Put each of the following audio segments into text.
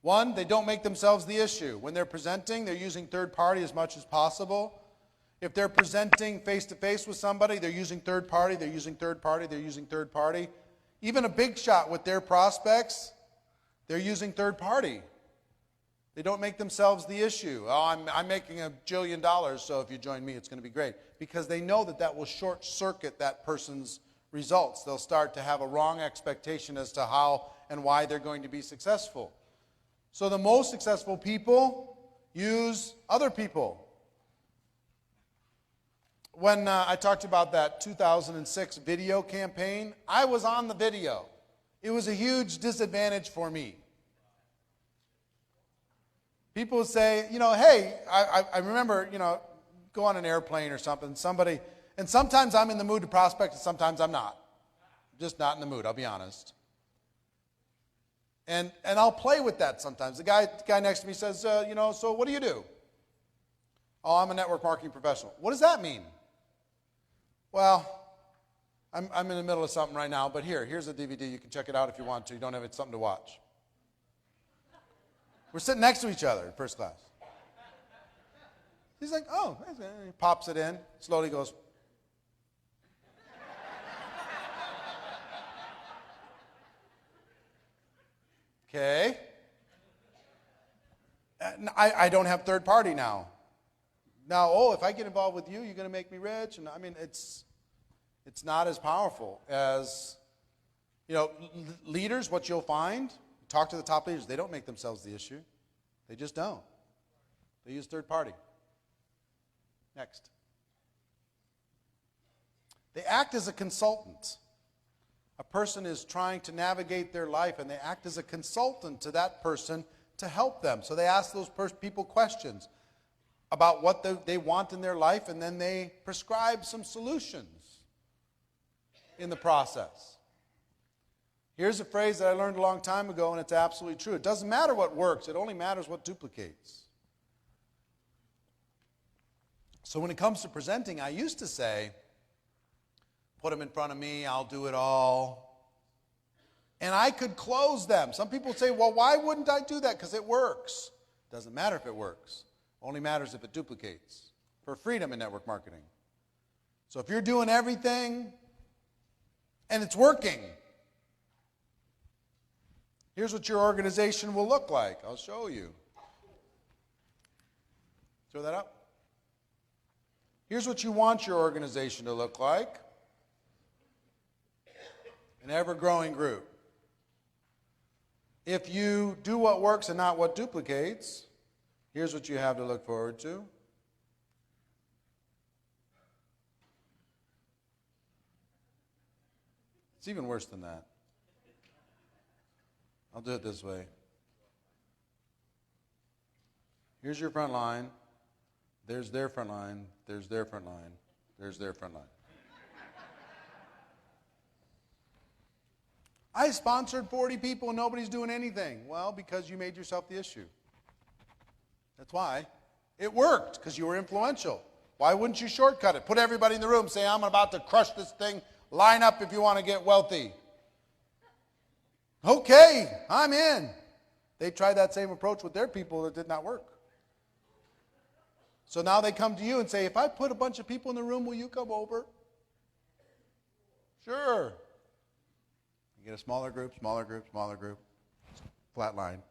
One, they don't make themselves the issue. When they're presenting, they're using third party as much as possible. If they're presenting face-to-face with somebody, they're using third party, they're using third party, they're using third party. Even a big shot with their prospects, they're using third party. They don't make themselves the issue. Oh, I'm making $1 jillion, so if you join me, it's going to be great. Because they know that that will short-circuit that person's results. They'll start to have a wrong expectation as to how and why they're going to be successful. So the most successful people use other people. When I talked about that 2006 video campaign, I was on the video. It was a huge disadvantage for me. People would say, hey, I remember, go on an airplane or something, somebody, and sometimes I'm in the mood to prospect and sometimes I'm not. I'm just not in the mood, I'll be honest. And I'll play with that sometimes. The guy next to me says, so what do you do? Oh, I'm a network marketing professional. What does that mean? Well, I'm in the middle of something right now, but here's a DVD. You can check it out if you want to. You don't have something to watch. We're sitting next to each other in first class. He's like, oh, he pops it in, slowly goes. Okay. I don't have third party now. Now, if I get involved with you, you're going to make me rich. And I mean, it's not as powerful as, leaders, what you'll find, talk to the top leaders, they don't make themselves the issue. They just don't. They use third party. Next. They act as a consultant. A person is trying to navigate their life, and they act as a consultant to that person to help them. So they ask those people questions about what they want in their life, and then they prescribe some solutions in the process. Here's a phrase that I learned a long time ago, and it's absolutely true. It doesn't matter what works. It only matters what duplicates. So when it comes to presenting, I used to say, put them in front of me, I'll do it all. And I could close them. Some people say, well, why wouldn't I do that? Because it works. It doesn't matter if it works. Only matters if it duplicates. For freedom in network marketing. So if you're doing everything and it's working, here's what your organization will look like. I'll show you. Throw that up. Here's what you want your organization to look like. An ever-growing group. If you do what works and not what duplicates, here's what you have to look forward to. It's even worse than that. I'll do it this way. Here's your front line. There's their front line. There's their front line. There's their front line. I sponsored 40 people and nobody's doing anything. Well, because you made yourself the issue. That's why. It worked, because you were influential. Why wouldn't you shortcut it? Put everybody in the room, say, I'm about to crush this thing. Line up if you want to get wealthy. Okay, I'm in. They tried that same approach with their people. It did not work. So now they come to you and say, if I put a bunch of people in the room, will you come over? Sure. You get a smaller group, smaller group, smaller group. Flat line.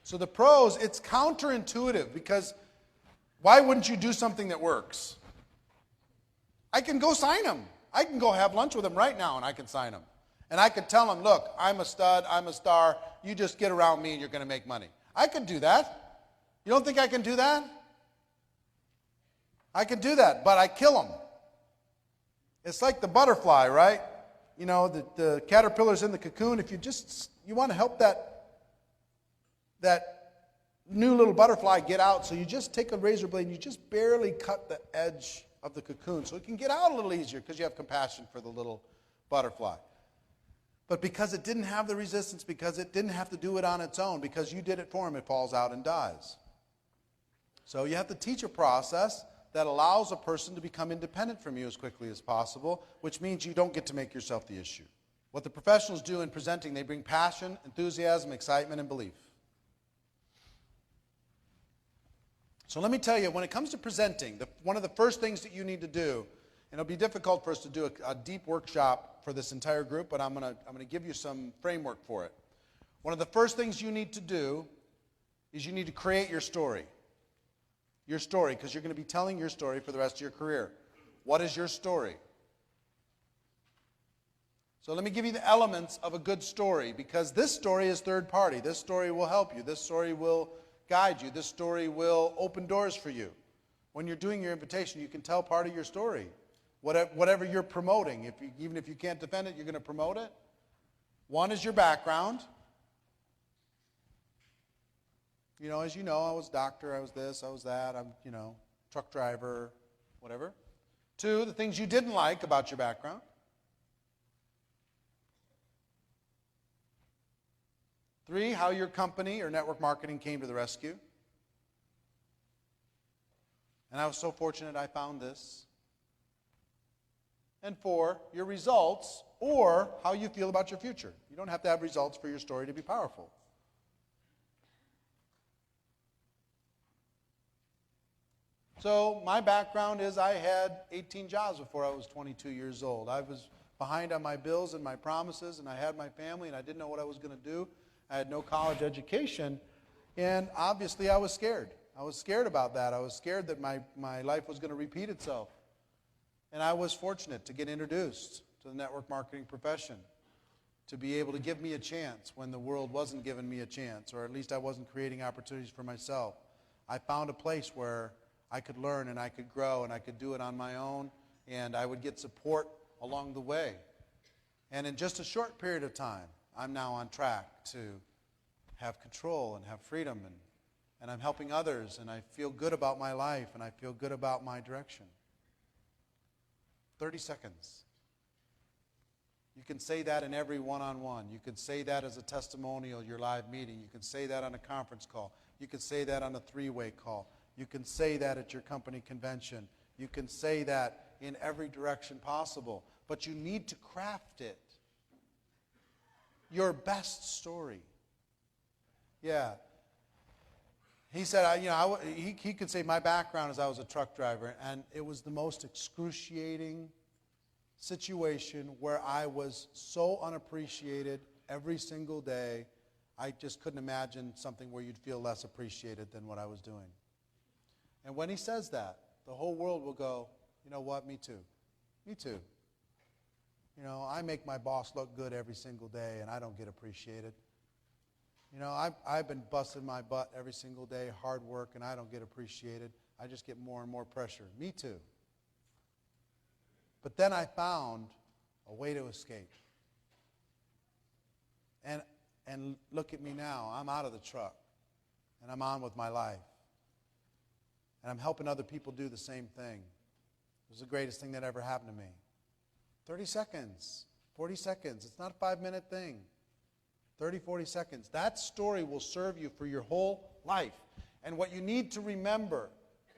So the pros, it's counterintuitive, because why wouldn't you do something that works? I can go sign them. I can go have lunch with them right now and I can sign them. And I could tell them, look, I'm a stud, I'm a star, you just get around me and you're going to make money. I could do that. You don't think I can do that? I can do that, but I kill them. It's like the butterfly, right? The caterpillar's in the cocoon. If you want to help that new little butterfly get out, so you just take a razor blade and you just barely cut the edge of the cocoon so it can get out a little easier, because you have compassion for the little butterfly. But because it didn't have the resistance, because it didn't have to do it on its own, because you did it for him, it falls out and dies. So you have to teach a process that allows a person to become independent from you as quickly as possible, which means you don't get to make yourself the issue. What the professionals do in presenting, they bring passion, enthusiasm, excitement, and belief. So let me tell you, when it comes to presenting, one of the first things that you need to do, and it'll be difficult for us to do a deep workshop for this entire group, but I'm going to give you some framework for it. One of the first things you need to do is you need to create your story. Your story, because you're going to be telling your story for the rest of your career. What is your story? So let me give you the elements of a good story, because this story is third party. This story will help you. This story will guide you. This story will open doors for you. When you're doing your invitation, you can tell part of your story. Whatever you're promoting, even if you can't defend it, you're going to promote it. One is your background. You know, as you know, I was a doctor, I was this, I was that, I'm, truck driver, whatever. Two, the things you didn't like about your background. Three, how your company or network marketing came to the rescue. And I was so fortunate I found this. And four, your results or how you feel about your future. You don't have to have results for your story to be powerful. So my background is I had 18 jobs before I was 22 years old. I was behind on my bills and my promises, and I had my family, and I didn't know what I was going to do. I had no college education, and obviously I was scared. I was scared about that. I was scared that my life was going to repeat itself. And I was fortunate to get introduced to the network marketing profession, to be able to give me a chance when the world wasn't giving me a chance, or at least I wasn't creating opportunities for myself. I found a place where I could learn and I could grow and I could do it on my own, and I would get support along the way. And in just a short period of time, I'm now on track to have control and have freedom, and I'm helping others, and I feel good about my life, and I feel good about my direction. 30 seconds. You can say that in every one-on-one. You can say that as a testimonial, your live meeting. You can say that on a conference call. You can say that on a three-way call. You can say that at your company convention. You can say that in every direction possible. But you need to craft it. Your best story. Yeah. He said, he could say, my background is I was a truck driver, and it was the most excruciating situation where I was so unappreciated every single day. I just couldn't imagine something where you'd feel less appreciated than what I was doing. And when he says that, the whole world will go, you know what, me too. Me too. I make my boss look good every single day, and I don't get appreciated. I've been busting my butt every single day, hard work, and I don't get appreciated. I just get more and more pressure. Me too. But then I found a way to escape. And look at me now. I'm out of the truck, and I'm on with my life. And I'm helping other people do the same thing. It was the greatest thing that ever happened to me. 30 seconds, 40 seconds. It's not a 5-minute thing. 30, 40 seconds. That story will serve you for your whole life. And what you need to remember,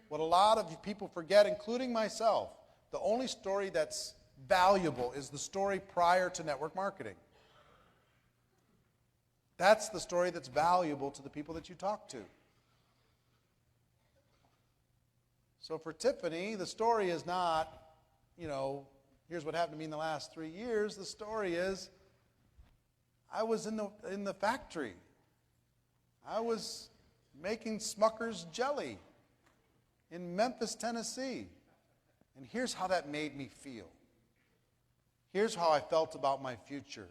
what a lot of people forget, including myself, the only story that's valuable is the story prior to network marketing. That's the story that's valuable to the people that you talk to. So for Tiffany, the story is not, here's what happened to me in the last 3 years. The story is, I was in the factory. I was making Smucker's jelly in Memphis, Tennessee. And here's how that made me feel. Here's how I felt about my future.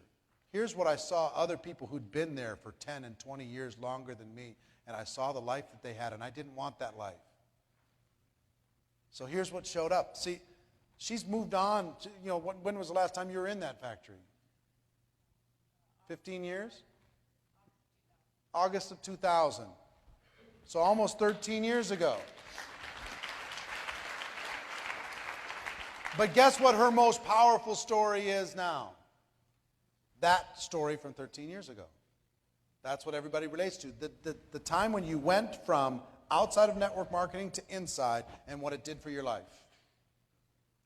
Here's what I saw other people who'd been there for 10 and 20 years longer than me, and I saw the life that they had, and I didn't want that life. So here's what showed up. See, she's moved on. When was the last time you were in that factory? 15 years? August of 2000. So almost 13 years ago. But guess what her most powerful story is now? That story from 13 years ago. That's what everybody relates to. The time when you went from outside of network marketing to inside and what it did for your life.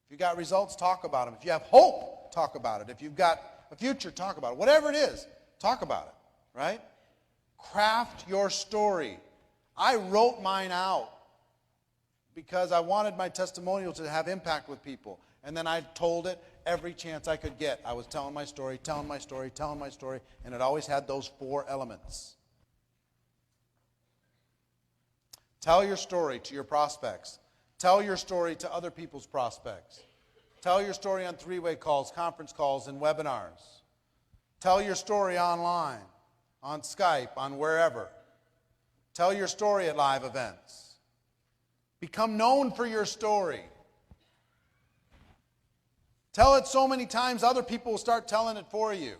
If you got results, talk about them. If you have hope, talk about it. If you've got a future, talk about it. Whatever it is, talk about it, right? Craft your story. I wrote mine out because I wanted my testimonial to have impact with people. And then I told it every chance I could get. I was telling my story, telling my story, telling my story, and it always had those 4 elements. Tell your story to your prospects. Tell your story to other people's prospects. Tell your story on 3-way calls, conference calls, and webinars. Tell your story online, on Skype, on wherever. Tell your story at live events. Become known for your story. Tell it so many times other people will start telling it for you.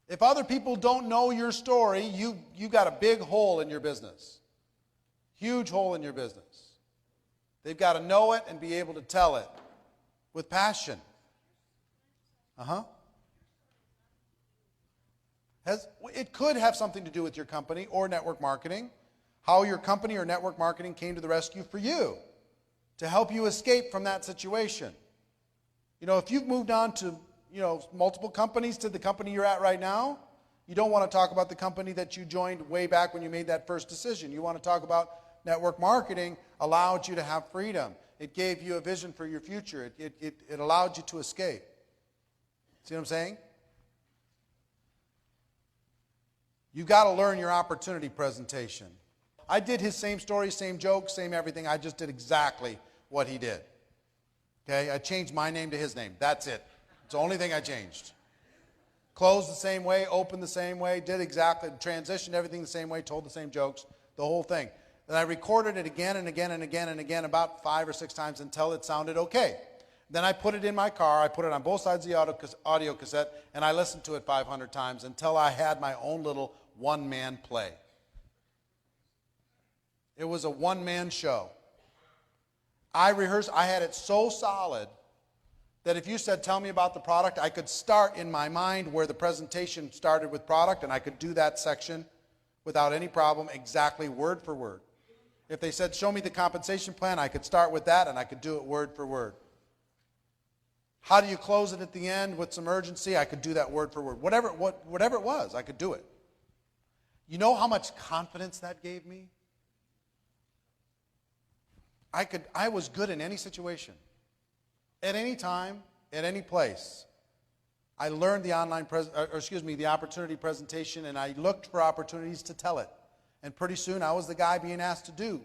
If other people don't know your story, you got a big hole in your business. Huge hole in your business. They've got to know it and be able to tell it with passion. It could have something to do with your company or network marketing. How your company or network marketing came to the rescue for you to help you escape from that situation. You know, if you've moved on to, multiple companies to the company you're at right now, you don't want to talk about the company that you joined way back when you made that first decision. You want to talk about network marketing allowed you to have freedom. It gave you a vision for your future. It allowed you to escape. See what I'm saying? You got to learn your opportunity presentation. I did his same story, same joke, same everything. I just did exactly what he did. Okay? I changed my name to his name. That's it. It's the only thing I changed. Closed the same way, opened the same way, did exactly, transitioned everything the same way, told the same jokes, the whole thing. Then I recorded it again and again and again and again about 5 or 6 times until it sounded okay. Then I put it in my car, I put it on both sides of the audio cassette, and I listened to it 500 times until I had my own little one-man play. It was a one-man show. I rehearsed, I had it so solid that if you said, tell me about the product, I could start in my mind where the presentation started with product, and I could do that section without any problem, exactly word for word. If they said, show me the compensation plan, I could start with that, and I could do it word for word. How do you close it at the end with some urgency? I could do that word for word. Whatever it was, I could do it. You know how much confidence that gave me? I was good in any situation. At any time, at any place. I learned the the opportunity presentation, and I looked for opportunities to tell it. And pretty soon I was the guy being asked to do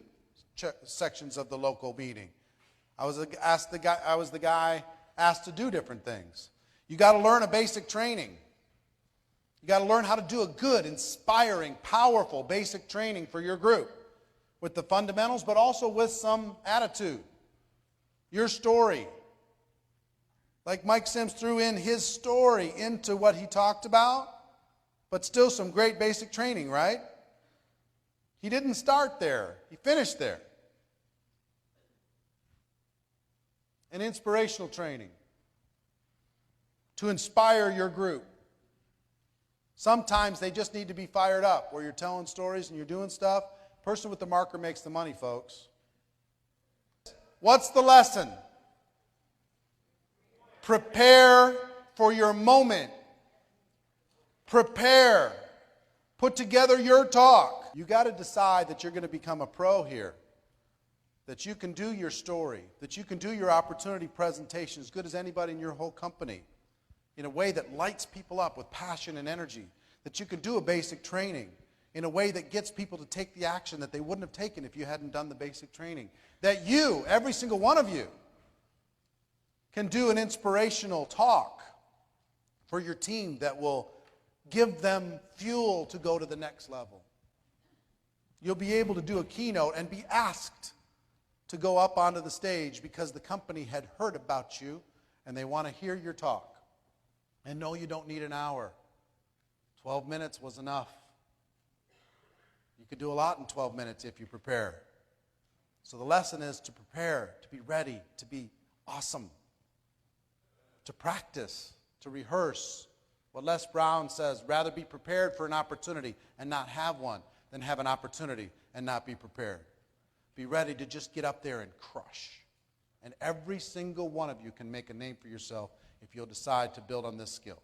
sections of the local meeting. I was the guy asked to do different things. You got to learn a basic training. You got to learn how to do a good, inspiring, powerful basic training for your group with the fundamentals, but also with some attitude. Your story. Like Mike Sims threw in his story into what he talked about, but still some great basic training, right? He didn't start there. He finished there. An inspirational training to inspire your group. Sometimes they just need to be fired up where you're telling stories and you're doing stuff. Person with the marker makes the money, folks. What's the lesson? Prepare for your moment. Prepare. Put together your talk. You got to decide that you're going to become a pro here. That you can do your story. That you can do your opportunity presentation as good as anybody in your whole company. In a way that lights people up with passion and energy. That you can do a basic training in a way that gets people to take the action that they wouldn't have taken if you hadn't done the basic training. That you, every single one of you, can do an inspirational talk for your team that will give them fuel to go to the next level. You'll be able to do a keynote and be asked to go up onto the stage because the company had heard about you and they want to hear your talk. And no, you don't need an hour. 12 minutes was enough. You could do a lot in 12 minutes if you prepare. So the lesson is to prepare, to be ready, to be awesome, to practice, to rehearse. What Les Brown says, rather be prepared for an opportunity and not have one than have an opportunity and not be prepared. Be ready to just get up there and crush. And every single one of you can make a name for yourself if you'll decide to build on this skill.